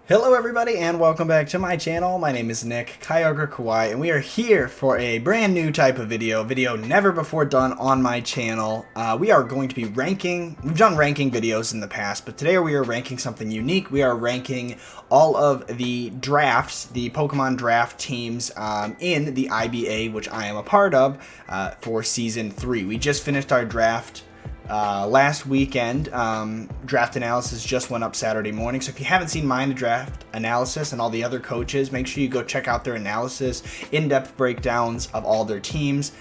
Hello everybody and welcome back to my channel. My name is Nick, KyogreKauai, and we are here for a brand new type of video never before done on my channel. We are going to be ranking, we've done ranking videos in the past, but today we are ranking something unique. We are ranking all of the drafts, the Pokemon draft teams in the IBA, which I am a part of, for Season 3. We just finished our draft last weekend. Draft analysis just went up Saturday morning, so if you haven't seen mine, draft analysis, and all the other coaches, make sure you go check out their analysis, in-depth breakdowns of all their teams,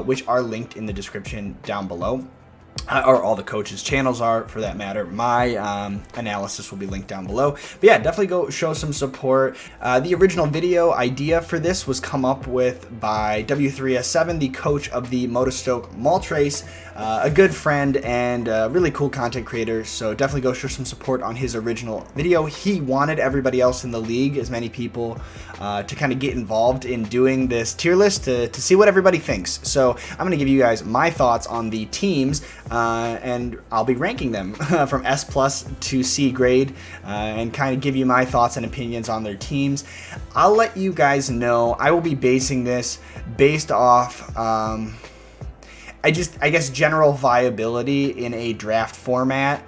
which are linked in the description down below. Or all the coaches' channels are, for that matter. My analysis will be linked down below. But yeah, definitely go show some support. The original video idea for this was come up with by W3S7, the coach of the Motostoke Moltres, a good friend and a really cool content creator. So definitely go show some support on his original video. He wanted everybody else in the league, as many people, to kind of get involved in doing this tier list to see what everybody thinks. So I'm going to give you guys my thoughts on the teams. And I'll be ranking them from S plus to C grade, and kind of give you my thoughts and opinions on their teams. I'll let you guys know I will be basing this based off I guess general viability in a draft format.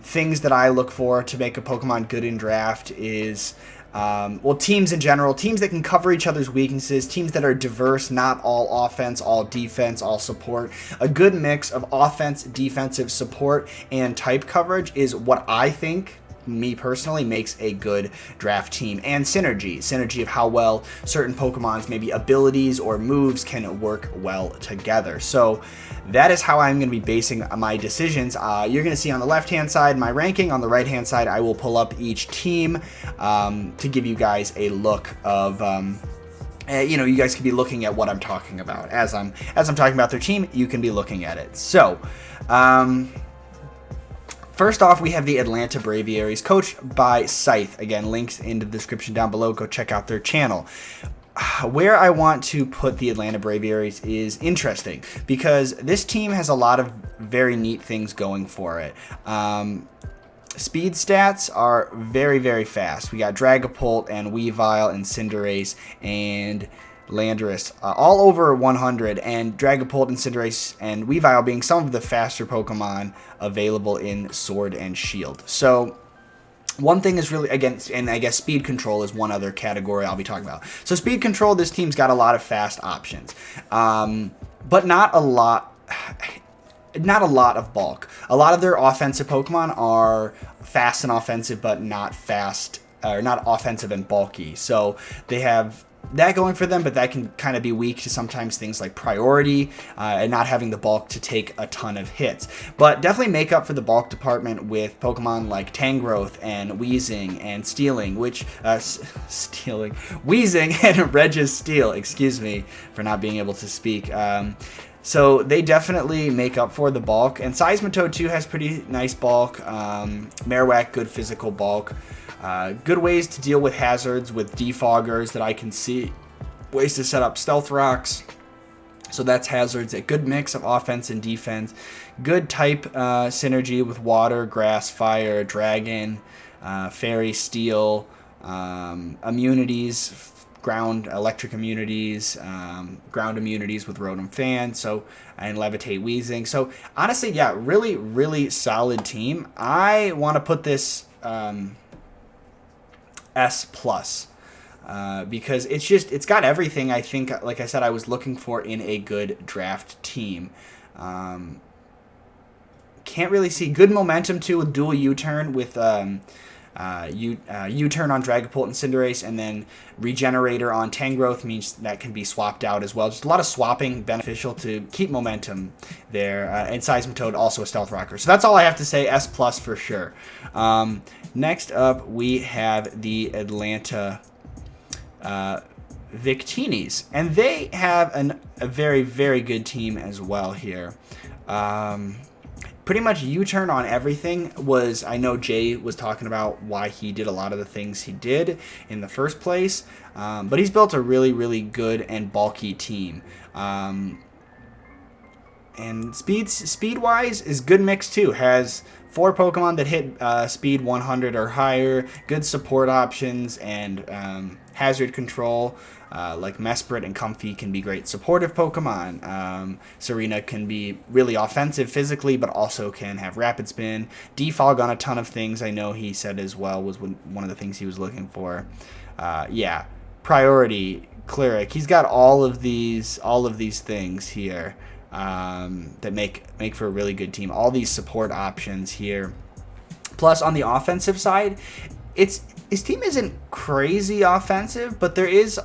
Things that I look for to make a Pokemon good in draft is well, teams in general, teams that can cover each other's weaknesses, teams that are diverse, not all offense, all defense, all support. A good mix of offense, defensive, support, and type coverage is what I think, me personally, makes a good draft team. And synergy of how well certain Pokemon's maybe abilities or moves can work well together. So that is how I'm going to be basing my decisions. You're going to see on the left hand side my ranking. On the right hand side I will pull up each team to give you guys a look of you know, you guys can be looking at what I'm talking about. As I'm talking about their team, you can be looking at it. So first off, we have the Atlanta Braviaries, coached by Sythe. Again, links in the description down below. Go check out their channel. Where I want to put the Atlanta Braviaries is interesting because this team has a lot of very neat things going for it. Speed stats are very, very fast. We got Dragapult and Weavile and Cinderace and Landorus, all over 100, and Dragapult and Cinderace and Weavile being some of the faster Pokemon available in Sword and Shield. So one thing is really, again, and I guess speed control is one other category I'll be talking about. So speed control, this team's got a lot of fast options, but not a lot of bulk. A lot of their offensive Pokemon are fast and offensive, but not fast, or not offensive and bulky. So they have that going for them, but that can kind of be weak to sometimes things like priority and not having the bulk to take a ton of hits. But definitely make up for the bulk department with Pokemon like Tangrowth and Weezing and Stealing, which Weezing and Registeel. Excuse me for not being able to speak. So they definitely make up for the bulk, and Seismitoad too has pretty nice bulk. Marowak, good physical bulk. Good ways to deal with hazards with defoggers that I can see. Ways to set up stealth rocks. So that's hazards. A good mix of offense and defense. Good type synergy with water, grass, fire, dragon, fairy, steel, immunities, ground, electric immunities, ground immunities with Rotom Fan, so, and Levitate Weezing. So honestly, yeah, really, really solid team. I want to put this S plus because it's got everything I think, like I said, I was looking for in a good draft team. Can't really see good momentum too with dual U-turn with U-turn on Dragapult and Cinderace, and then Regenerator on Tangrowth means that can be swapped out as well. Just a lot of swapping beneficial to keep momentum there. And Seismitoad also a Stealth Rocker. So that's all I have to say. S plus for sure. Next up, we have the Atlanta Victinis, and they have a very, very good team as well here. Pretty much U-turn on everything was, I know Jay was talking about why he did a lot of the things he did in the first place, but he's built a really, really good and bulky team. and speed-wise is good mix too. Has 4 Pokemon that hit speed 100 or higher, good support options, and hazard control. Like Mesprit and Comfey can be great supportive Pokemon. Serena can be really offensive physically, but also can have Rapid Spin. Defog on a ton of things, I know he said as well, was one of the things he was looking for. Yeah, Priority, Cleric. He's got all of these things here that make for a really good team. All these support options here. Plus, on the offensive side, his team isn't crazy offensive, but there's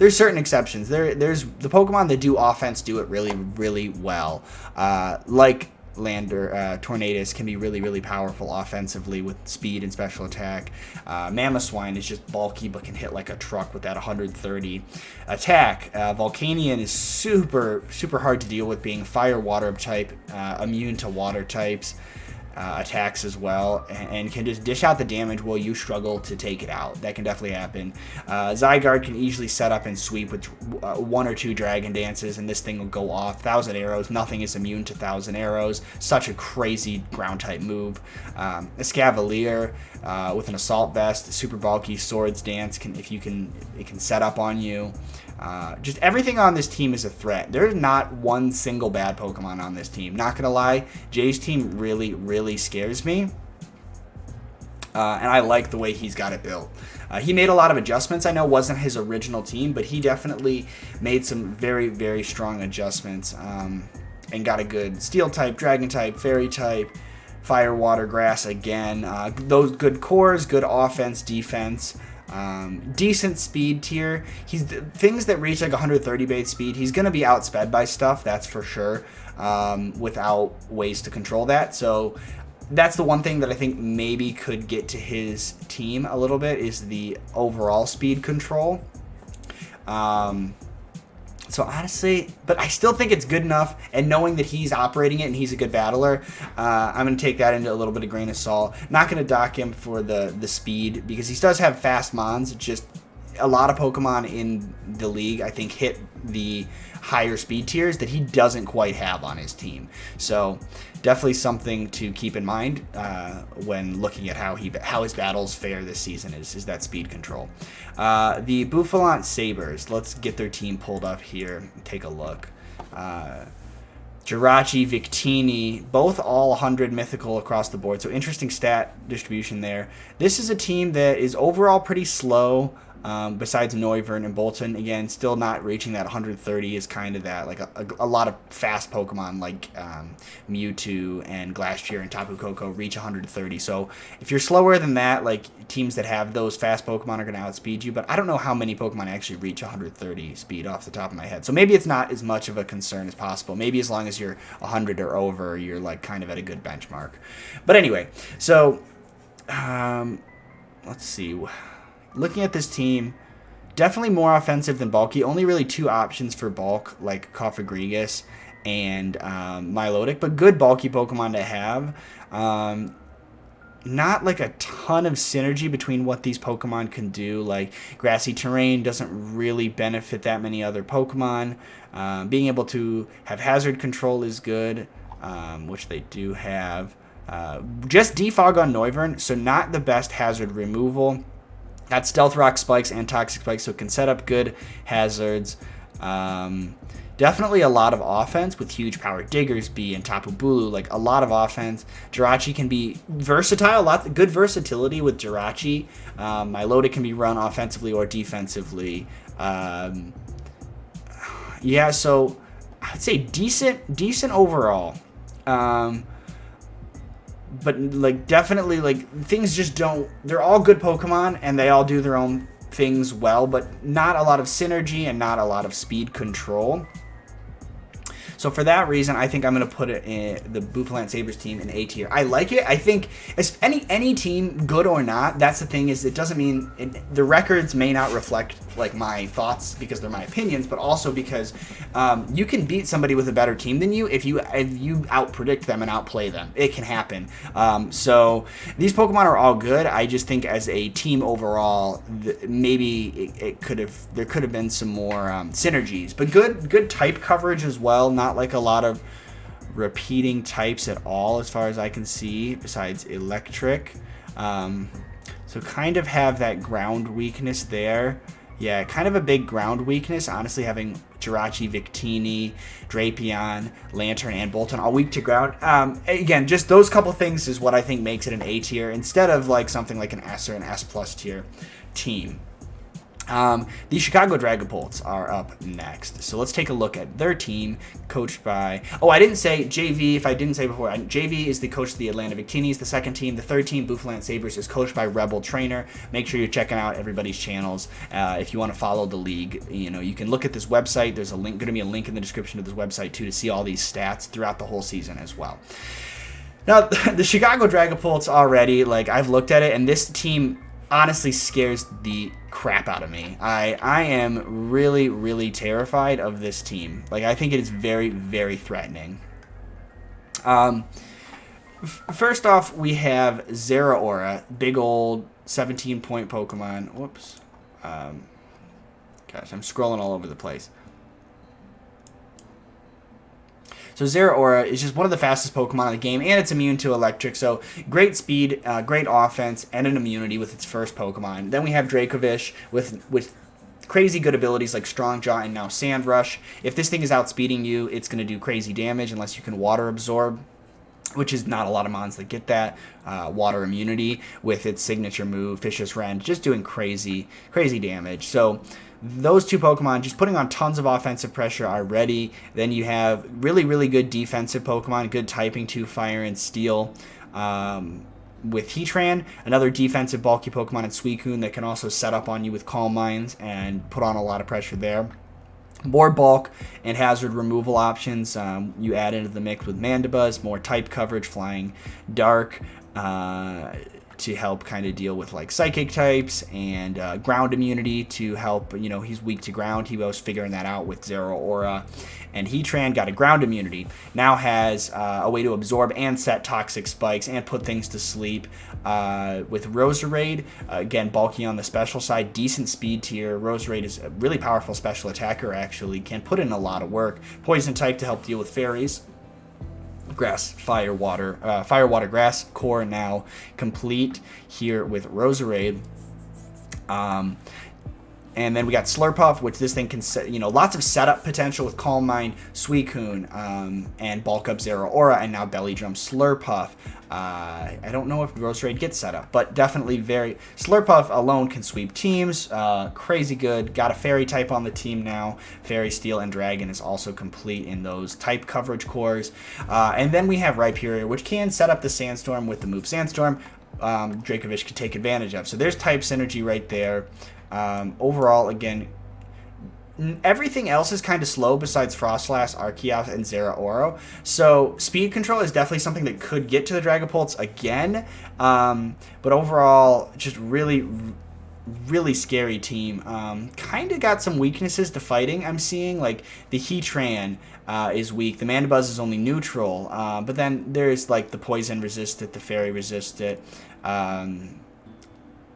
certain exceptions. There's the Pokemon that do offense do it really, really well. Like Tornadus can be really, really powerful offensively with speed and special attack. Mamoswine is just bulky but can hit like a truck with that 130 attack. Volcanion is super, super hard to deal with, being fire, water type, immune to water types. Attacks as well, and can just dish out the damage while you struggle to take it out. That can definitely happen. Zygarde can easily set up and sweep with 1 or 2 Dragon Dances, and this thing will go off. 1,000 Arrows, nothing is immune to 1,000 Arrows. Such a crazy ground type move. Escavalier with an Assault Vest, super bulky Swords Dance. It can set up on you. Just everything on this team is a threat. There's not one single bad Pokemon on this team. Not gonna lie, Jay's team really, really scares me. And I like the way he's got it built. He made a lot of adjustments. I know it wasn't his original team, but he definitely made some very, very strong adjustments. And got a good Steel type, Dragon type, Fairy type, Fire, Water, Grass again. Those good cores, good offense, defense. Decent speed tier. Things that reach like 130 base speed, he's going to be outsped by stuff, that's for sure, without ways to control that. So that's the one thing that I think maybe could get to his team a little bit, is the overall speed control. So honestly, but I still think it's good enough, and knowing that he's operating it and he's a good battler, I'm going to take that into a little bit of grain of salt. Not going to dock him for the speed, because he does have fast Mons. It's just a lot of Pokemon in the league, I think, hit the higher speed tiers that he doesn't quite have on his team. So definitely something to keep in mind when looking at how his battles fare this season is that speed control. The Bouffalant Sabres, let's get their team pulled up here and take a look. Jirachi, Victini, both all 100 mythical across the board, so interesting stat distribution there. This is a team that is overall pretty slow. Besides Noivern and Bolton, again, still not reaching that 130 is kind of that, like a lot of fast Pokemon like Mewtwo and Glastrier and Tapu Koko reach 130. So if you're slower than that, like teams that have those fast Pokemon are going to outspeed you, but I don't know how many Pokemon actually reach 130 speed off the top of my head. So maybe it's not as much of a concern as possible. Maybe as long as you're 100 or over, you're like kind of at a good benchmark. But anyway, so let's see. Looking at this team, definitely more offensive than bulky. Only really 2 options for bulk, like Cofagrigus and Milotic, but good bulky Pokemon to have. Not like a ton of synergy between what these Pokemon can do. Like grassy terrain doesn't really benefit that many other Pokemon. Being able to have hazard control is good, which they do have. Just defog on Noivern, so not the best hazard removal. Got Stealth Rock spikes and Toxic spikes, so it can set up good hazards. Definitely a lot of offense with huge power. Diggersby and Tapu Bulu, like a lot of offense. Jirachi can be versatile, good versatility with Jirachi. Milotic can be run offensively or defensively. Yeah, so I'd say decent overall. But like definitely like things just don't, they're all good Pokemon and they all do their own things well, but not a lot of synergy and not a lot of speed control. So for that reason, I think I'm going to put it in the Bouffalant Sabres team in A tier. I like it. I think as any team, good or not, that's the thing, is it doesn't mean the records may not reflect like my thoughts because they're my opinions, but also because you can beat somebody with a better team than you if you outpredict them and outplay them. It can happen. So these Pokemon are all good. I just think as a team overall, maybe there could have been some more synergies, but good type coverage as well. Not like a lot of repeating types at all as far as I can see, besides electric. So kind of have that ground weakness there. Yeah, kind of a big ground weakness, honestly, having Jirachi, Victini, Drapion, Lantern, and Bolton all weak to ground. Again, just those couple things is what I think makes it an A tier instead of like something like an S or an S plus tier team. The Chicago Dragapults are up next. So let's take a look at their team, coached by... Oh, I didn't say JayVee. If I didn't say before, JayVee is the coach of the Atlanta Victinis, the second team. The third team, Bouffalant Sabres, is coached by RebelTrainer. Make sure you're checking out everybody's channels. If you want to follow the league, you know, you can look at this website. There's a link, going to be a link in the description of this website, too, to see all these stats throughout the whole season as well. Now, the Chicago Dragapults already, like, I've looked at it, and this team honestly scares the crap out of me. I am really, really terrified of this team. Like, I think it is very, very threatening. First off, we have Zeraora, big old 17-point Pokemon. Whoops. Gosh, I'm scrolling all over the place. So Zeraora is just one of the fastest Pokemon in the game, and it's immune to Electric. So great speed, great offense, and an immunity with its first Pokemon. Then we have Dracovish with crazy good abilities like Strong Jaw and now Sand Rush. If this thing is outspeeding you, it's going to do crazy damage unless you can Water Absorb, which is not a lot of mons that get that water immunity with its signature move, Vicious Rend, just doing crazy, crazy damage. So those two Pokemon just putting on tons of offensive pressure already. Then you have really, really good defensive Pokemon, good typing too, Fire and Steel. With Heatran, another defensive bulky Pokemon in Suicune that can also set up on you with Calm Minds and put on a lot of pressure there. More bulk and hazard removal options you add into the mix with Mandibuzz, more type coverage, Flying Dark, to help kind of deal with like psychic types, and ground immunity to help, you know, he's weak to ground. He was figuring that out with Zeraora. And Heatran got a ground immunity, now has a way to absorb and set toxic spikes and put things to sleep. With Roserade, again, bulky on the special side, decent speed tier. Roserade is a really powerful special attacker, actually, can put in a lot of work. Poison type to help deal with fairies. Grass, fire, water, grass core now complete here with Roserade. And then we got Slurpuff, which this thing can, you know, lots of setup potential with Calm Mind, Suicune, and bulk up Zeraora, and now Belly Drum Slurpuff. I don't know if Roserade gets set up, but definitely very... Slurpuff alone can sweep teams. Crazy good. Got a Fairy type on the team now. Fairy, Steel, and Dragon is also complete in those type coverage cores. And then we have Rhyperior, which can set up the Sandstorm with the move Sandstorm. Dracovish could take advantage of. So there's type synergy right there. Overall, again, everything else is kind of slow besides Frostlass, Arceus, and Zeraora. So speed control is definitely something that could get to the Dragapults again. But overall, just really, really scary team. Kind of got some weaknesses to fighting, I'm seeing. Like the Heatran is weak. The Mandibuzz is only neutral. But then there's like the Poison resistant, the Fairy resistant.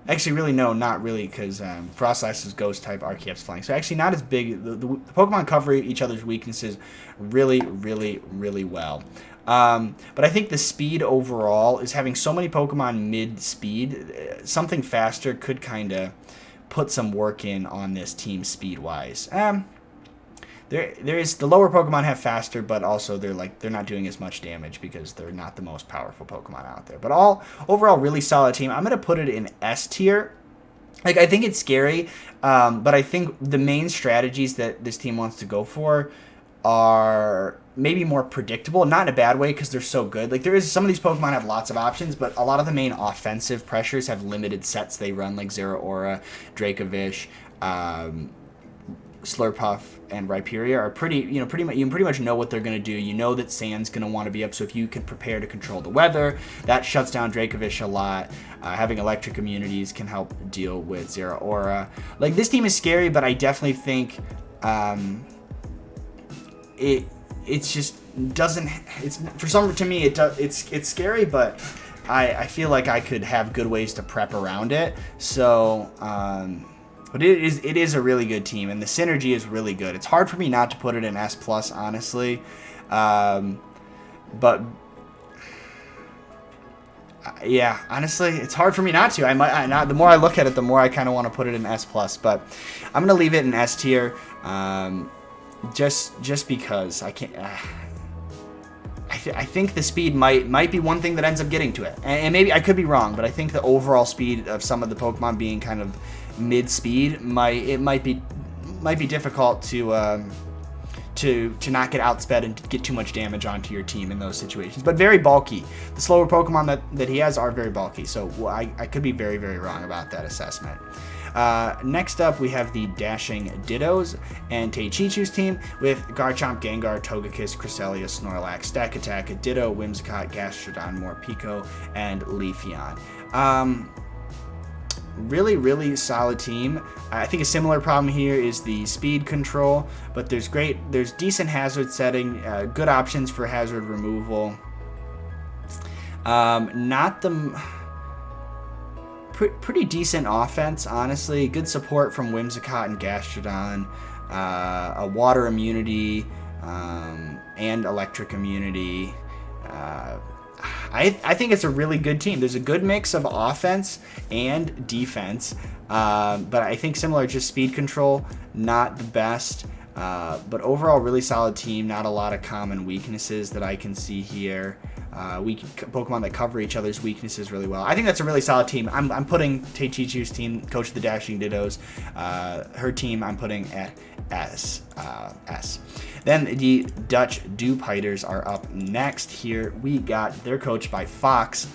Actually, really, no, not really, because Frostlass is Ghost type, Arceus Flying. So actually not as big. The Pokemon cover each other's weaknesses really, really, really well. But I think the speed overall is having so many Pokemon mid-speed. Something faster could kind of put some work in on this team speed-wise. There is the lower Pokemon have faster, but also they're not doing as much damage because they're not the most powerful Pokemon out there. But overall really solid team. I'm gonna put it in S tier. Like, I think it's scary, but I think the main strategies that this team wants to go for are maybe more predictable, not in a bad way because they're so good. Like, some of these Pokemon have lots of options, but a lot of the main offensive pressures have limited sets they run, like Zeraora, Dracovish, Slurpuff, and Rhyperior are pretty much, you pretty much know what they're going to do. You know that Sand's going to want to be up, so if you can prepare to control the weather, that shuts down Dracovish a lot. Having electric immunities can help deal with Zeraora. Like, this team is scary, but I definitely think it's just doesn't, it's for some, to me it's scary, but I feel like I could have good ways to prep around it. So but it is a really good team, and the synergy is really good. It's hard for me not to put it in S+, honestly. But yeah, honestly, it's hard for me not to. The more I look at it, the more I kind of want to put it in S+. But I'm gonna leave it in S tier, just because I can't. I think the speed might be one thing that ends up getting to it, and maybe I could be wrong, but I think the overall speed of some of the Pokemon being kind of mid-speed might be difficult to not get outsped and get too much damage onto your team in those situations. But very bulky. The slower Pokemon that he has are very bulky, so I could be very, very wrong about that assessment. Next up, we have the dashing Dittos and Taechichu's team with Garchomp, Gengar, Togekiss, Cresselia, Snorlax, Stack Attack, Ditto, Whimsicott, Gastrodon, Morpeko, and Leafeon. Really, really solid team. I think a similar problem here is the speed control, but there's decent hazard setting, good options for hazard removal. Pretty decent offense, honestly. Good support from Whimsicott and Gastrodon, a water immunity, and electric immunity. I think it's a really good team. There's a good mix of offense and defense, but I think similar, just speed control, not the best. But overall, really solid team. Not a lot of common weaknesses that I can see here. Pokemon that cover each other's weaknesses really well. I think that's a really solid team. I'm putting Taechichu's team, coach of the Dashing Dittos, her team I'm putting at S. Then the Dutch Dewpiders are up next. Here we got, they're coached by Fox,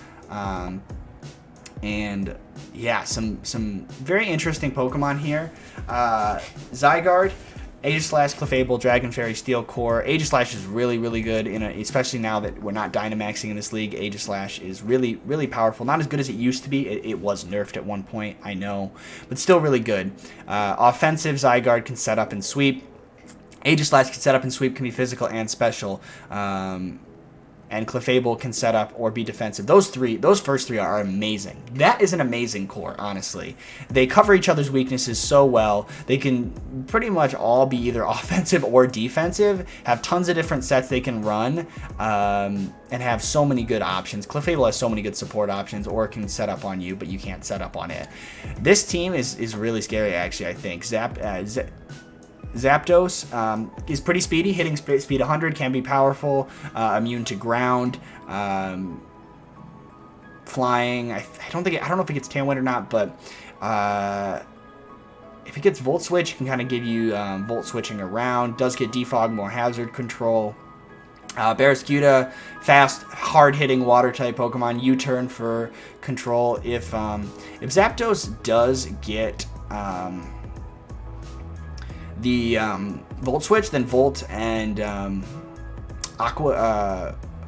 and yeah, some very interesting Pokemon here. Zygarde, Aegislash, Clefable, Dragon Fairy, Steel Core. Aegislash is really, really good, especially now that we're not Dynamaxing in this league. Aegislash is really, really powerful. Not as good as it used to be. It was nerfed at one point, I know, but still really good. Offensive, Zygarde can set up and sweep. Aegislash can set up and sweep, can be physical and special. And Clefable can set up or be defensive. Those first three are amazing. That is an amazing core, honestly. They cover each other's weaknesses so well. They can pretty much all be either offensive or defensive, have tons of different sets they can run, and have so many good options. Clefable has so many good support options, or can set up on you, but you can't set up on it. This team is really scary, actually, I think. Zapdos is pretty speedy, hitting speed 100, can be powerful, immune to ground, flying. I don't know if it gets Tailwind or not, but if it gets Volt Switch, it can kind of give you Volt Switching around. Does get Defog, more hazard control. Barraskewda, fast, hard-hitting Water-type Pokemon. U-turn for control. If Zapdos does get the Volt Switch, then Volt and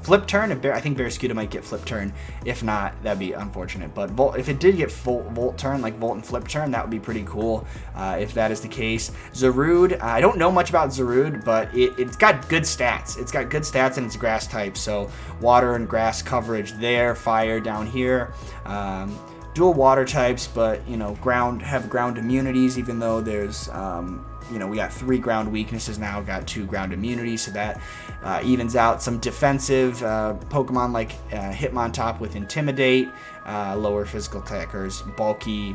Flip Turn. I think Barraskewda might get Flip Turn. If not, that'd be unfortunate. But if it did get Volt Turn, like Volt and Flip Turn, that would be pretty cool if that is the case. Zarude, I don't know much about Zarude, but it's got good stats. It's got good stats and it's grass type, so water and grass coverage there, fire down here. Dual water types, but have ground immunities, even though there's we got 3 ground weaknesses now, got 2 ground immunities, so that evens out. Some defensive Pokemon like Hitmontop with Intimidate, lower physical attackers, bulky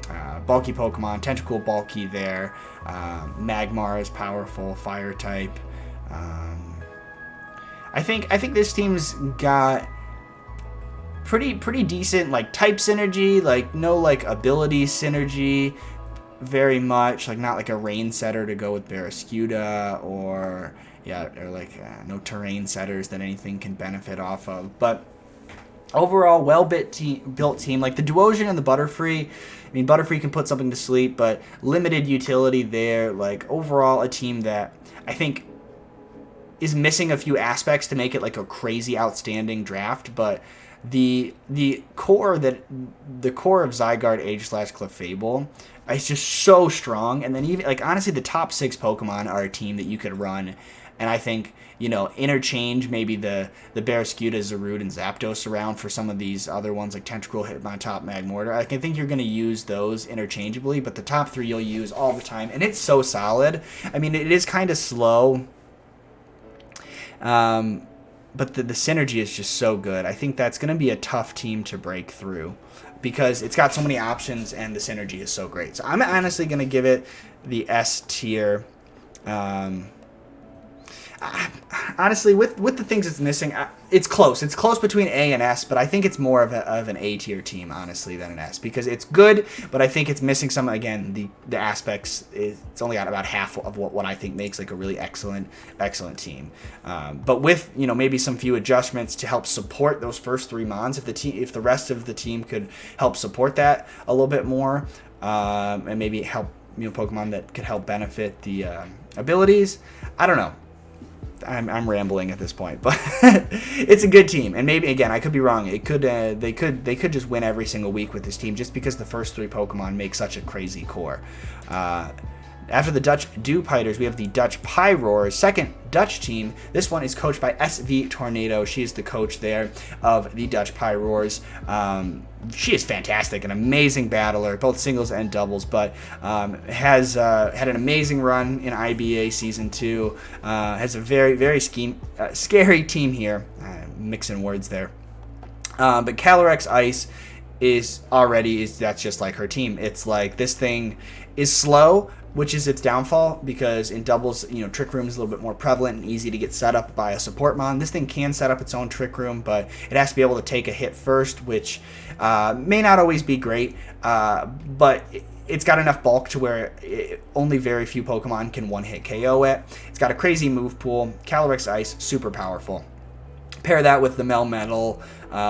Pokemon, Tentacool bulky there. Magmar is powerful, fire type. I think this team's got pretty decent like type synergy, like no like ability synergy very much, like not like a rain setter to go with Barraskewda, or no terrain setters that anything can benefit off of. But overall, built team. Like the Duosion and the Butterfree, I mean, Butterfree can put something to sleep, but limited utility there. Like overall, a team that I think is missing a few aspects to make it like a crazy outstanding draft, but the core of Zygarde, Aegislash, Clefable is just so strong. And then even like honestly, the top 6 Pokemon are a team that you could run, and I think interchange maybe the Barraskewda, Zarude, and Zapdos around for some of these other ones like Tentacool, Hitmontop, Magmortar. I think you're going to use those interchangeably, but the top 3 you'll use all the time, and it's so solid. I mean, it is kind of slow. but the synergy is just so good. I think that's going to be a tough team to break through because it's got so many options and the synergy is so great. So I'm honestly going to give it the S tier. Honestly, with the things it's missing, it's close. It's close between A and S, but I think it's more of an A tier team, honestly, than an S, because it's good, but I think it's missing some, again, the aspects. It's only got about half of what I think makes like a really excellent team. But with, you know, maybe some few adjustments to help support those first 3 Mons, if the rest of the team could help support that a little bit more, and maybe help, you know, Pokemon that could help benefit the abilities. I don't know. I'm rambling at this point, but it's a good team, and maybe, again, I could be wrong. It could they could just win every single week with this team, just because the first 3 Pokemon make such a crazy core. After the Dutch Dewpiders, we have the Dutch Pyroars, second Dutch team. This one is coached by SVTornado. She is the coach there of the Dutch Pyroars. She is fantastic, an amazing battler, both singles and doubles, but has had an amazing run in IBA Season 2. Has a very, very scary team here. Mixing words there. But Calyrex Ice that's just like her team. It's like this thing is slow, which is its downfall, because in doubles, you know, Trick Room is a little bit more prevalent and easy to get set up by a support mon. This thing can set up its own Trick Room, but it has to be able to take a hit first, which may not always be great, but it's got enough bulk to where only very few Pokemon can one-hit KO it. It's got a crazy move pool. Calyrex Ice, super powerful. Pair that with the Melmetal,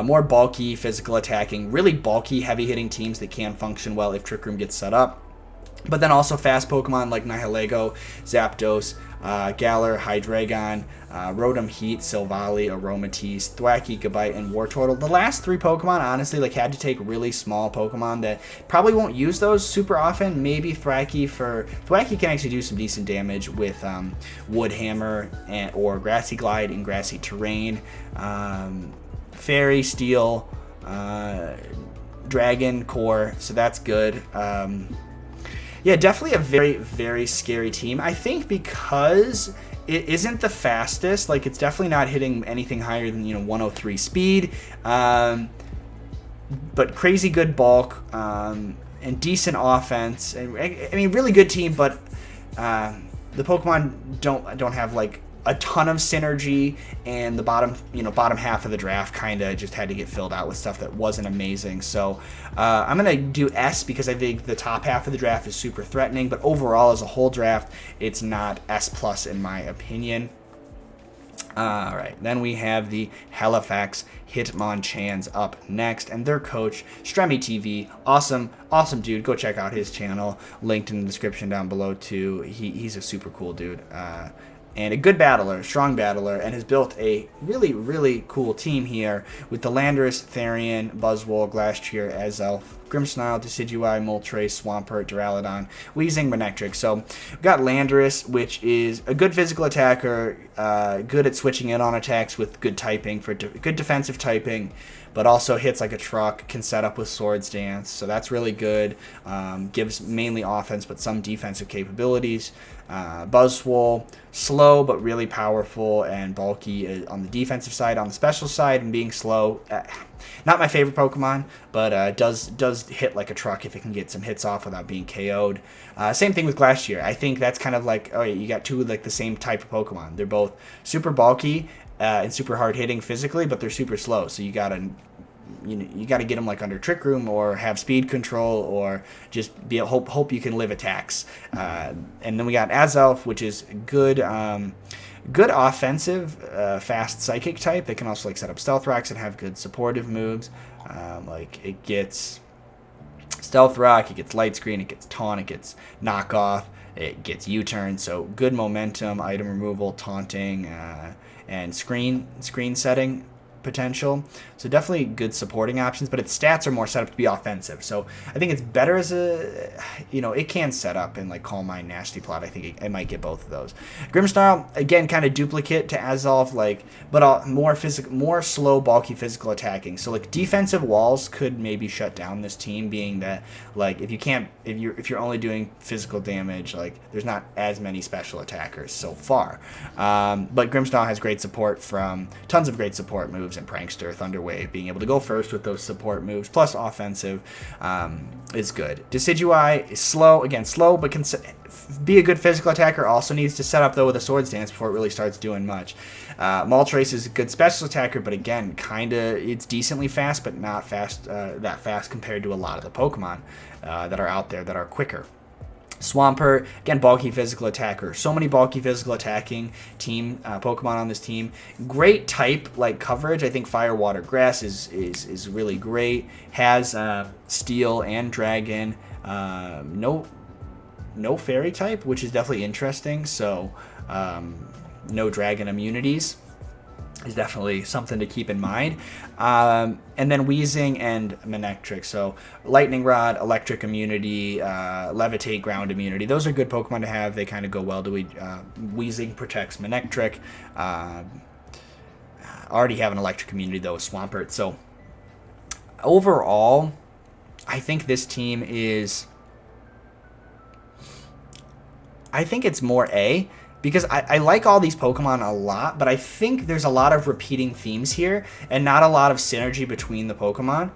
more bulky, physical attacking, really bulky, heavy-hitting teams that can function well if Trick Room gets set up. But then also fast Pokemon like Nihilego, Zapdos, Galar, Hydreigon, Rotom Heat, Silvally, Aromatisse, Thwackey, Gabite, and Wartortle. The last 3 Pokemon, honestly, like, had to take really small Pokemon that probably won't use those super often. Maybe Thwackey can actually do some decent damage with Wood Hammer or Grassy Glide in grassy terrain. Fairy, Steel, Dragon, Core, so that's good. Yeah, definitely a very, very scary team. I think because it isn't the fastest, like, it's definitely not hitting anything higher than, you know, 103 speed, but crazy good bulk, and decent offense. And I mean, really good team, but the Pokemon don't have like a ton of synergy, and the bottom half of the draft kind of just had to get filled out with stuff that wasn't amazing. So I'm gonna do S, because I think the top half of the draft is super threatening, but overall as a whole draft, it's not S plus in my opinion. All right, then we have the Halifax Hitmonchans up next, and their coach, StremiTV, awesome dude. Go check out his channel, linked in the description down below too. He's a super cool dude. And a good battler, strong battler, and has built a really, really cool team here with the Landorus, Therian, Buzzwole, Glastrier, Azelf, Grimmsnarl, Decidueye, Moltres, Swampert, Duraludon, Weezing, Manectric. So we've got Landorus, which is a good physical attacker, good at switching in on attacks with good typing, for good defensive typing, but also hits like a truck, can set up with Swords Dance, so that's really good. Gives mainly offense, but some defensive capabilities. Buzzwole, slow but really powerful and bulky on the defensive side. On the special side, and being slow, not my favorite Pokemon, but does hit like a truck if it can get some hits off without being KO'd. Same thing with Glastrier. I think that's kind of like, oh yeah, you got 2 like the same type of Pokemon. They're both super bulky and super hard hitting physically, but they're super slow. So you gotta get them like under Trick Room, or have speed control, or just hope you can live attacks. And then we got Azelf, which is good offensive, fast psychic type. They can also like set up Stealth Rocks and have good supportive moves. Like it gets Stealth Rock, it gets Light Screen, it gets Taunt, it gets Knock Off, it gets U-Turn. So good momentum, item removal, taunting, and screen setting. potential. So definitely good supporting options, but its stats are more set up to be offensive. So I think it's better as a, you know, it can set up in like Calm Mind, Nasty Plot. I think it might get both of those. Grimmsnarl, again, kind of duplicate to Azelf, like, but more slow, bulky physical attacking. So like defensive walls could maybe shut down this team, being that like if you're only doing physical damage, like there's not as many special attackers so far. But Grimmsnarl has great support from tons of great support moves and Prankster, Thunderwave, being able to go first with those support moves, plus offensive is good. Decidueye is slow, again, slow, but can be a good physical attacker. Also needs to set up, though, with a Swords Dance before it really starts doing much. Moltres is a good special attacker, but again, it's decently fast, but not that fast compared to a lot of the Pokemon that are out there that are quicker. Swampert, again, bulky physical attacker. So many bulky physical attacking Pokemon on this team. Great type like coverage. I think Fire, Water, Grass is really great. Has Steel and Dragon. No Fairy type, which is definitely interesting. So no Dragon immunities is definitely something to keep in mind. And then Weezing and Manectric. So Lightning Rod, Electric immunity, Levitate, Ground immunity. Those are good Pokemon to have. They kind of go well to Weezing protects Manectric. Already have an Electric immunity, though, with Swampert. So overall, I think this team is... I think it's more A. Because I like all these Pokemon a lot, but I think there's a lot of repeating themes here and not a lot of synergy between the Pokemon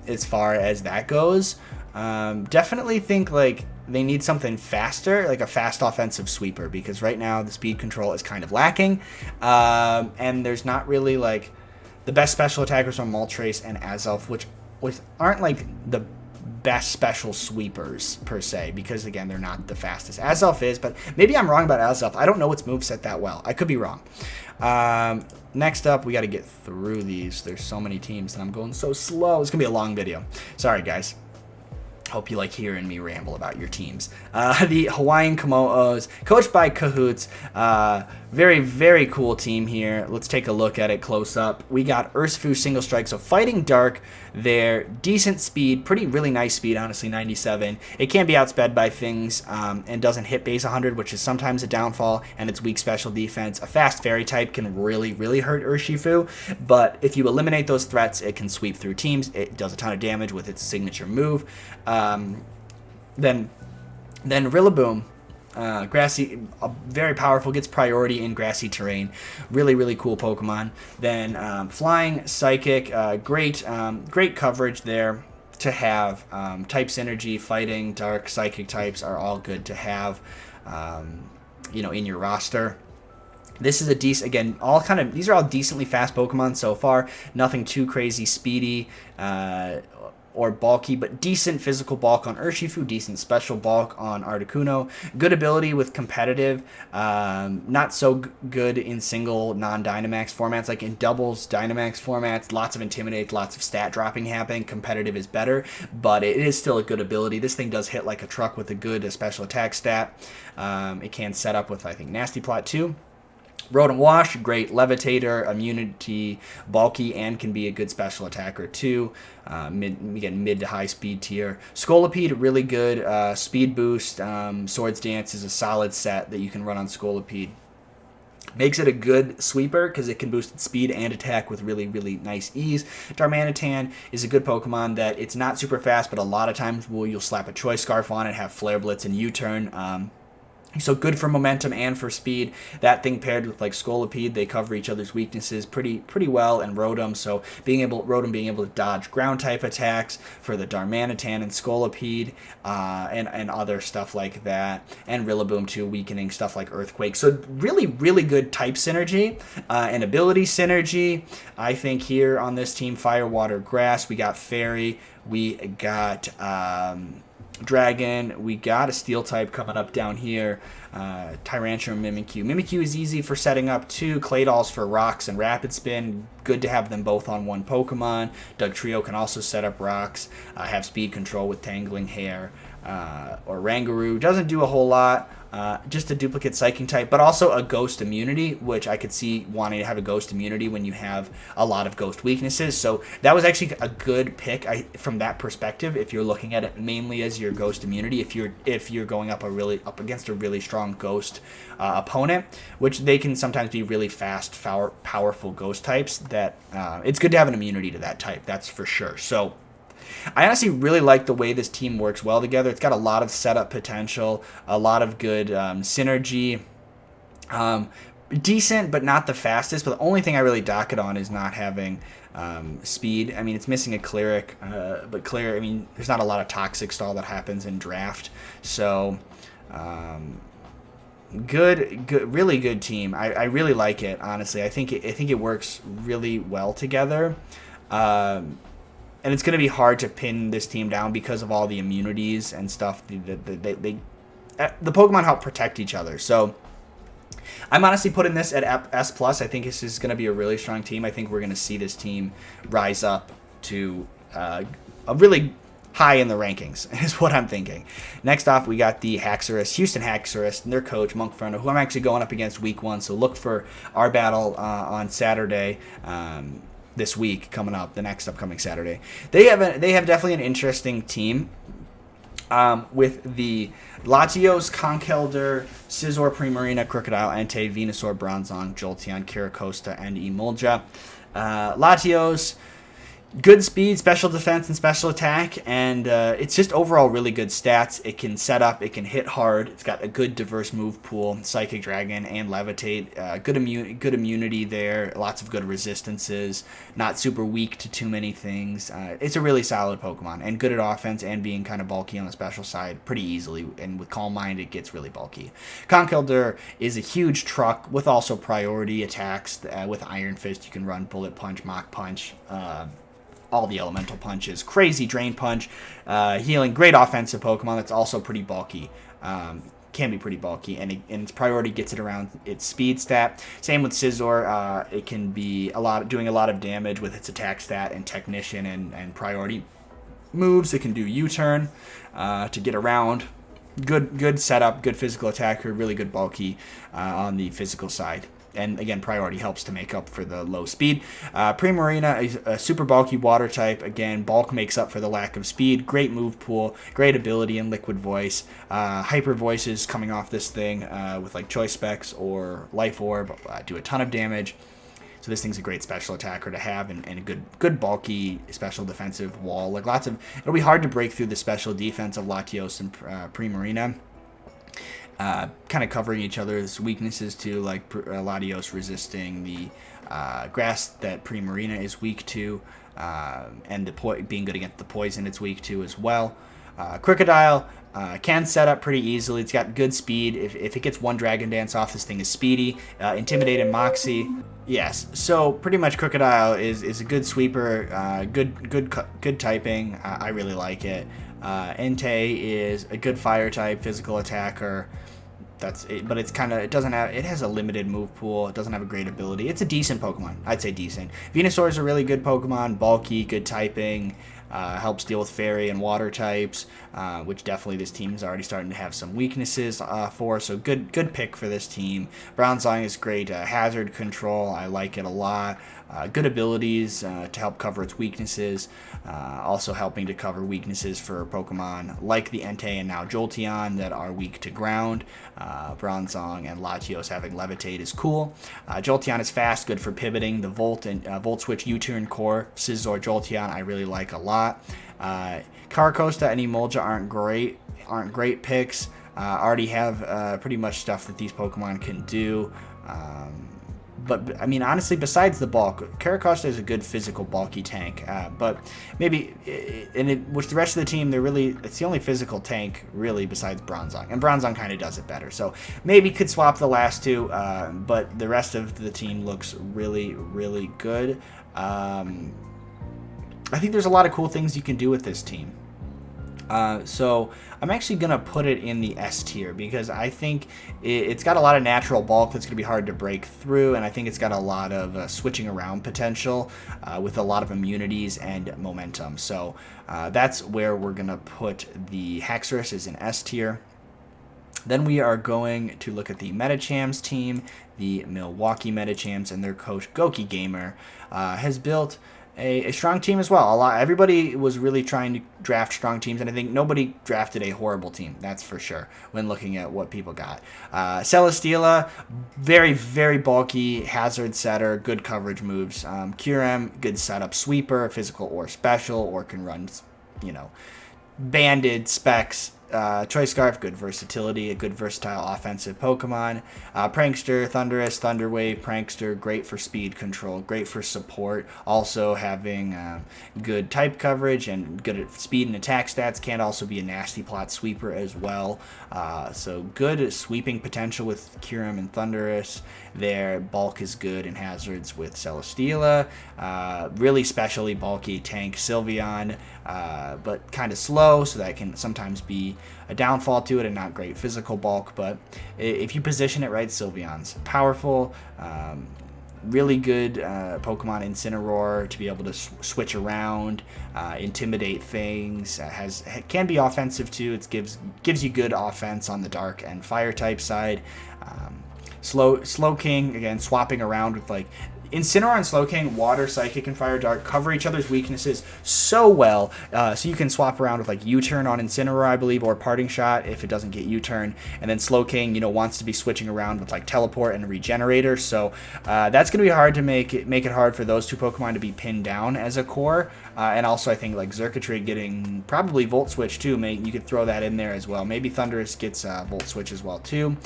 as far as that goes. Definitely think like they need something faster, like a fast offensive sweeper, because right now the speed control is kind of lacking. And there's not really like the best special attackers on Moltres and Azelf, which aren't like the best special sweepers per se, because again they're not the fastest. Azelf is, but maybe I'm wrong about Azelf. I don't know its moveset that well. I could be wrong. Next up, we got to get through these. There's so many teams and I'm going so slow. It's gonna be a long video. Sorry guys. Hope you like hearing me ramble about your teams. The Hawaiian Kommo'os, coached by Kahuutz. Very, very cool team here. Let's take a look at it close up. We got Urshifu Single Strike, so Fighting Dark there. Decent speed, really nice speed, honestly, 97. It can be outsped by things and doesn't hit base 100, which is sometimes a downfall, and it's weak special defense. A fast Fairy type can really hurt Urshifu, but if you eliminate those threats, it can sweep through teams. It does a ton of damage with its signature move. Then Rillaboom, grassy, very powerful, gets priority in grassy terrain. Really cool Pokemon. Then Flying, Psychic, great coverage there to have. Type synergy, Fighting, Dark, Psychic types are all good to have, in your roster. This is a decent, again, these are all decently fast Pokemon so far. Nothing too crazy speedy or bulky, but decent physical bulk on Urshifu, decent special bulk on Articuno. Good ability with competitive, not so good in single non-Dynamax formats, like in doubles Dynamax formats. Lots of Intimidate, lots of stat dropping happening. Competitive is better, but it is still a good ability. This thing does hit like a truck with a good special attack stat. It can set up with, I think, Nasty Plot too. Rodent Wash, great Levitator, immunity, bulky, and can be a good special attacker too. Mid to high speed tier. Scolipede, really good speed boost. Swords Dance is a solid set that you can run on Scolipede. Makes it a good sweeper because it can boost its speed and attack with really nice ease. Darmanitan is a good Pokemon that it's not super fast, but a lot of times you'll slap a Choice Scarf on it, have Flare Blitz and U-Turn. So good for momentum and for speed. That thing paired with like Scolipede, they cover each other's weaknesses pretty well. And Rotom, so Rotom being able to dodge ground type attacks for the Darmanitan and Scolipede, and other stuff like that. And Rillaboom too, weakening stuff like Earthquake. So really good type synergy and ability synergy. I think here on this team, Fire, Water, Grass. We got Fairy. We got Dragon, we got a Steel type coming up down here. Tyrantrum, Mimikyu. Mimikyu is easy for setting up too. Claydolls for rocks and Rapid Spin. Good to have them both on one Pokemon. Dugtrio can also set up rocks. Have speed control with Tangling Hair. or Rangaroo. Doesn't do a whole lot. Just a duplicate Psychic type, but also a Ghost immunity, which I could see wanting to have a Ghost immunity when you have a lot of Ghost weaknesses. So that was actually a good pick from that perspective. If you're looking at it mainly as your Ghost immunity, if you're going up against a really strong Ghost opponent, which they can sometimes be really fast, powerful Ghost types. That it's good to have an immunity to that type. That's for sure. So I honestly really like the way this team works well together. It's got a lot of setup potential, a lot of good synergy. Decent, but not the fastest. But the only thing I really dock it on is not having speed. I mean, it's missing a Cleric, but I mean, there's not a lot of Toxic Stall that happens in Draft. So, really good team. I really like it, honestly. I think it works really well together. And it's going to be hard to pin this team down because of all the immunities and stuff. The Pokemon help protect each other. So I'm honestly putting this at S+. I think this is going to be a really strong team. I think we're going to see this team rise up to a really high in the rankings, is what I'm thinking. Next off, we got the Haxorus, Houston Haxorus, and their coach, Monkferno, who I'm actually going up against week 1. So look for our battle on Saturday. This week coming up, the next upcoming Saturday. They have definitely an interesting team with the Latios, Conkeldurr, Scizor, Primarina, Krookodile, Entei, Venusaur, Bronzong, Jolteon, Kirakosta, and Emolga. Latios, good speed, special defense, and special attack, and it's just overall really good stats. It can set up, it can hit hard. It's got a good diverse move pool, Psychic Dragon and Levitate. Good immunity there, lots of good resistances, not super weak to too many things. It's a really solid Pokemon, and good at offense and being kind of bulky on the special side pretty easily, and with Calm Mind it gets really bulky. Conkeldurr is a huge truck with also priority attacks. With Iron Fist you can run Bullet Punch, Mach Punch, all the elemental punches, crazy Drain Punch, healing, great offensive Pokemon that's also pretty bulky. Can be pretty bulky, and its priority gets it around its speed stat. Same with Scizor. It can be doing a lot of damage with its attack stat and technician and priority moves. It can do U-turn to get around. Good setup, good physical attacker, really good bulky on the physical side. And again, priority helps to make up for the low speed. Primarina is a super bulky water type. Again, bulk makes up for the lack of speed. Great move pool, great ability in Liquid Voice. Hyper Voices coming off this thing with like Choice Specs or Life Orb do a ton of damage. So this thing's a great special attacker to have, and a good bulky special defensive wall. Like it'll be hard to break through the special defense of Latios and Primarina. Kind of covering each other's weaknesses too, like Latios resisting the grass that Primarina is weak to, and being good against the poison it's weak to as well. Krookodile can set up pretty easily. It's got good speed. If it gets one Dragon Dance off, this thing is speedy. Intimidate and Moxie. Yes, so pretty much Krookodile is a good sweeper, good typing. I really like it. Entei is a good fire type, physical attacker. That's it, but it has a limited move pool. It doesn't have a great ability. It's a decent Pokemon. I'd say decent. Venusaur is a really good Pokemon, bulky, good typing, helps deal with fairy and water types, which definitely this team is already starting to have some weaknesses for. So good pick for this team. Bronzong is great. Hazard control, I like it a lot. Good abilities to help cover its weaknesses, also helping to cover weaknesses for Pokemon like the Entei and now Jolteon that are weak to ground. Bronzong and Latios having Levitate is cool. Jolteon is fast, good for pivoting. The Volt and Volt Switch U-turn core, Scizor, Jolteon, I really like a lot. Kirakosta and Emolga aren't great picks. Already have pretty much stuff that these Pokemon can do. But I mean, honestly, besides the bulk, Kirakosta is a good physical bulky tank. But maybe, with the rest of the team, it's the only physical tank really besides Bronzong, and Bronzong kind of does it better. So maybe could swap the last two, but the rest of the team looks really, really good. I think there's a lot of cool things you can do with this team. So I'm actually going to put it in the S tier because I think it's got a lot of natural bulk that's going to be hard to break through, and I think it's got a lot of switching around potential with a lot of immunities and momentum. So that's where we're going to put the Haxorus is in S tier. Then we are going to look at the Medichams team. The Milwaukee Medichams and their coach Gokey Gamer has built a strong team as well. Everybody was really trying to draft strong teams, and I think nobody drafted a horrible team. That's for sure when looking at what people got. Celesteela, very, very bulky hazard setter, good coverage moves. Kyurem, good setup sweeper, physical or special, or can run, banded specs. Choice Scarf, good versatility, a good versatile offensive Pokemon. Prankster, Thundurus, Thunderwave, Prankster, great for speed control, great for support. Also having good type coverage and good at speed and attack stats. Can also be a nasty plot sweeper as well. So good sweeping potential with Kyurem and Thundurus. Their bulk is good in hazards with Celesteela. Really specially bulky tank Sylveon, but kind of slow, so that can sometimes be a downfall to it and not great physical bulk. But if you position it right, Sylveon's powerful. Really good Pokemon Incineroar to be able to switch around, intimidate things. Can be offensive too. It gives you good offense on the dark and fire type side. Slowking, again, swapping around with like Incineroar and Slowking, Water, Psychic, and Fire Dart cover each other's weaknesses so well. So you can swap around with like U-Turn on Incineroar, I believe, or Parting Shot if it doesn't get U-Turn. And then Slowking, wants to be switching around with like Teleport and Regenerator. So that's going to be hard to make it hard for those two Pokemon to be pinned down as a core. And also I think like Xurkitree getting probably Volt Switch too. You could throw that in there as well. Maybe Thundurus gets Volt Switch as well too.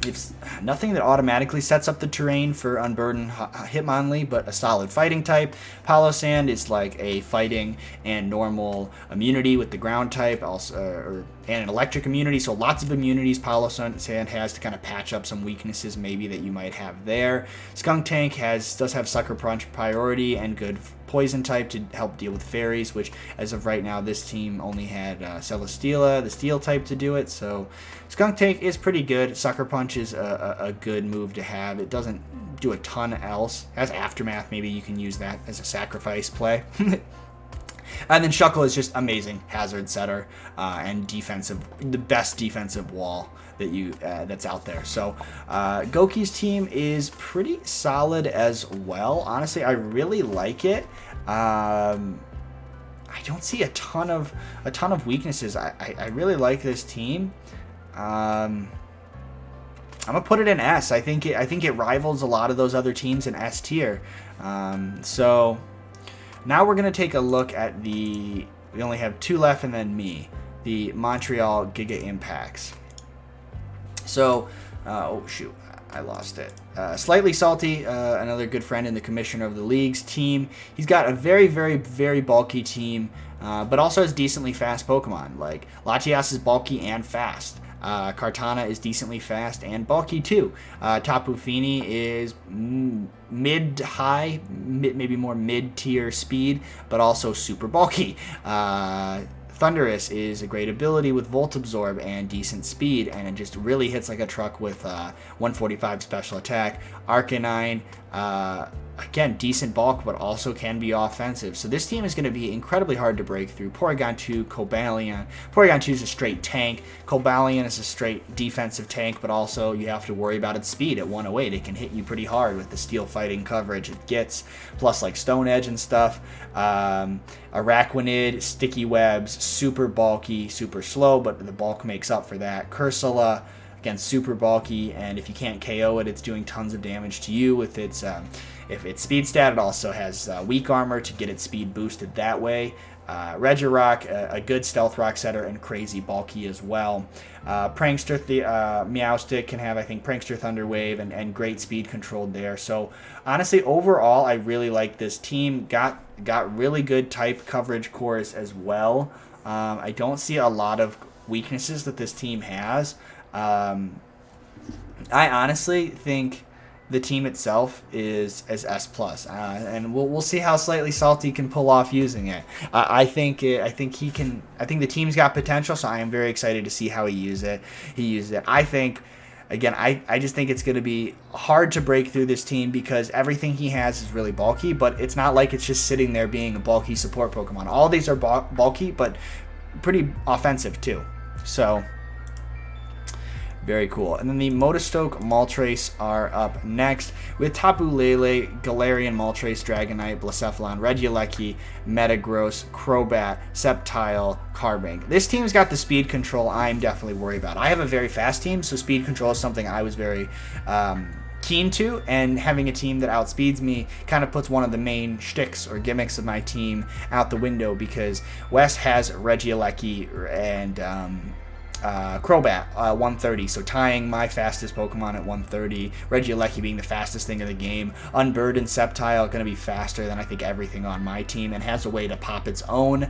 It's nothing that automatically sets up the terrain for Unburdened Hitmonlee, but a solid fighting type. Palossand is like a fighting and normal immunity with the ground type, also and an electric immunity, so lots of immunities Palossand has to kind of patch up some weaknesses maybe that you might have there. Skuntank does have Sucker Punch priority and good poison type to help deal with fairies, which as of right now this team only had Celesteela, the steel type, to do it. So Skuntank is pretty good. Sucker Punch is a good move to have. It doesn't do a ton else. As Aftermath, maybe you can use that as a sacrifice play. And then Shuckle is just amazing hazard setter and the best defensive wall that's out there. So Gokey's team is pretty solid as well. Honestly, I really like it. I don't see a ton of weaknesses. I really like this team. I'm gonna put it in S. I think it rivals a lot of those other teams in S tier. So now we're gonna take a look at we only have two left, and then the Montreal Giga Impacts. So, oh shoot, I lost it. SlightliSalti, another good friend in the Commissioner of the League's team. He's got a very, very, very bulky team, but also has decently fast Pokemon. Like Latias is bulky and fast. Kartana is decently fast and bulky too. Tapu Fini is mid-high, maybe more mid-tier speed, but also super bulky. Thundurus is a great ability with Volt Absorb and decent speed, and it just really hits like a truck with 145 special attack. Arcanine, again, decent bulk, but also can be offensive. So this team is going to be incredibly hard to break through. Porygon 2, Cobalion. Porygon 2 is a straight tank. Cobalion is a straight defensive tank, but also you have to worry about its speed at 108. It can hit you pretty hard with the steel fighting coverage it gets, plus like Stone Edge and stuff. Araquanid, Sticky Webs, super bulky, super slow, but the bulk makes up for that. Cursula, again, super bulky, and if you can't KO it, it's doing tons of damage to you with its if its speed stat. It also has weak armor to get its speed boosted that way. Regirock, a good stealth rock setter and crazy bulky as well. Prankster, Meowstic can have, I think, Prankster Thunder Wave and great speed controlled there. So honestly, overall, I really like this team. Got really good type coverage cores as well. I don't see a lot of weaknesses that this team has. I honestly think the team itself is S plus, and we'll see how SlightliSalti can pull off using it. I think he can. I think the team's got potential, so I am very excited to see how he uses it. I think. Again, I just think it's going to be hard to break through this team because everything he has is really bulky, but it's not like it's just sitting there being a bulky support Pokemon. All these are bulky, but pretty offensive too. So, very cool. And then the Motostoke Moltres are up next with Tapu Lele, Galarian Moltres, Dragonite, Blacephalon, Regieleki, Metagross, Crobat, Sceptile, Carbink. This team's got the speed control I'm definitely worried about. I have a very fast team, so speed control is something I was very keen to, and having a team that outspeeds me kind of puts one of the main shticks or gimmicks of my team out the window because Wes has Regieleki and Crobat 130, so tying my fastest Pokemon at 130, Regieleki being the fastest thing in the game, Unburdened Sceptile going to be faster than I think everything on my team and has a way to pop its own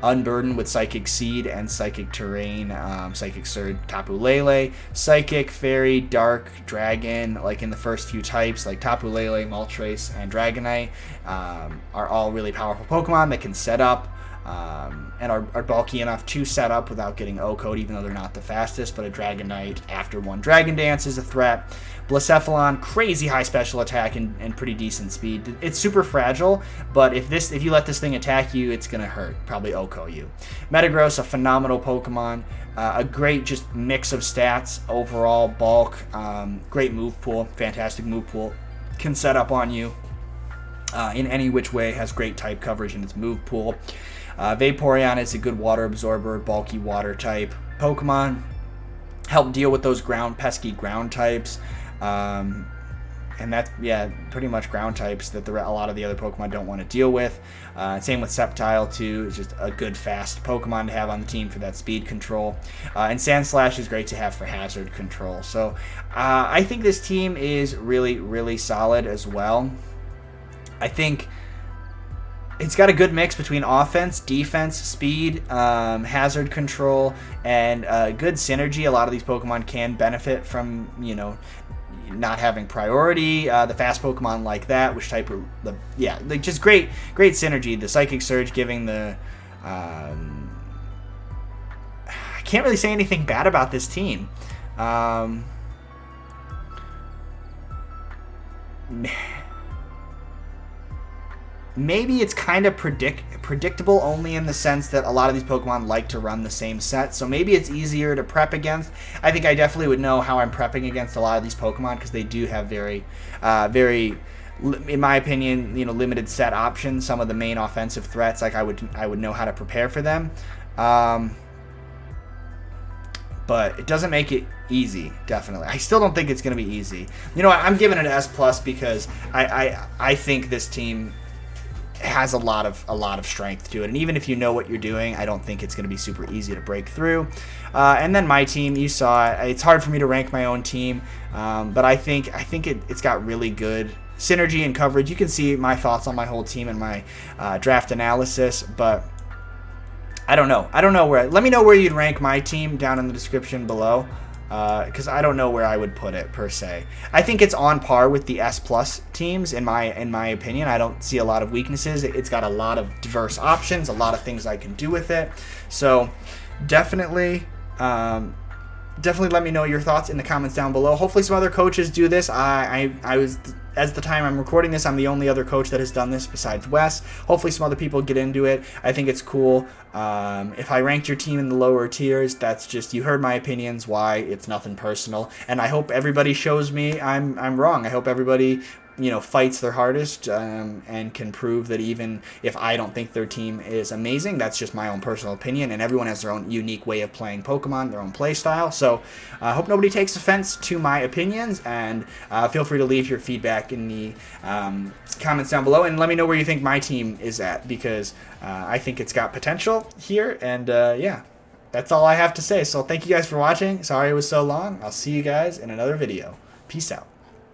Unburdened with Psychic Seed and Psychic Terrain, Psychic Surge, Tapu Lele, Psychic, Fairy, Dark, Dragon, like in the first few types, like Tapu Lele, Moltres, and Dragonite are all really powerful Pokemon that can set up and are bulky enough to set up without getting O-Code, even though they're not the fastest, but a Dragonite after one Dragon Dance is a threat. Blacephalon, crazy high special attack and pretty decent speed. It's super fragile, but if you let this thing attack you, it's going to hurt, probably O-Code you. Metagross, a phenomenal Pokemon, a great just mix of stats, overall, bulk, great move pool, fantastic move pool, can set up on you in any which way, has great type coverage in its move pool. Vaporeon is a good water absorber, bulky water type Pokemon. Help deal with those pesky ground types. And that's, yeah, pretty much ground types that a lot of the other Pokemon don't want to deal with. Same with Sceptile, too. It's just a good, fast Pokemon to have on the team for that speed control. And Sandslash is great to have for hazard control. So I think this team is really, really solid as well. I think it's got a good mix between offense, defense, speed, hazard control, and good synergy. A lot of these Pokemon can benefit from, not having priority. The fast Pokemon like that, which type of just great synergy. The Psychic Surge giving the I can't really say anything bad about this team. Maybe it's kind of predictable only in the sense that a lot of these Pokemon like to run the same set, so maybe it's easier to prep against. I think I definitely would know how I'm prepping against a lot of these Pokemon because they do have very, in my opinion, limited set options. Some of the main offensive threats, like I would know how to prepare for them. But it doesn't make it easy, definitely. I still don't think it's going to be easy. I'm giving it an S+ because I think this team has a lot of strength to it, and even if you know what you're doing, I don't think it's going to be super easy to break through. And then my team, you saw it. It's hard for me to rank my own team, but I think it's got really good synergy and coverage. You can see my thoughts on my whole team in my draft analysis, but I don't know where. Let me know where you'd rank my team down in the description below. Because I don't know where I would put it per se. I think it's on par with the S+ teams in my opinion. I don't see a lot of weaknesses. It's got a lot of diverse options, a lot of things I can do with it. So definitely let me know your thoughts in the comments down below. Hopefully some other coaches do this. I was, as the time I'm recording this, I'm the only other coach that has done this besides Wes. Hopefully some other people get into it. I think it's cool. If I ranked your team in the lower tiers, that's just, you heard my opinions, why, it's nothing personal. And I hope everybody shows me I'm wrong. I hope everybody fights their hardest and can prove that even if I don't think their team is amazing, that's just my own personal opinion, and everyone has their own unique way of playing Pokemon, their own play style. So I hope nobody takes offense to my opinions, and feel free to leave your feedback in the comments down below, and let me know where you think my team is at, because I think it's got potential here, and yeah, that's all I have to say. So thank you guys for watching. Sorry it was so long. I'll see you guys in another video. Peace out.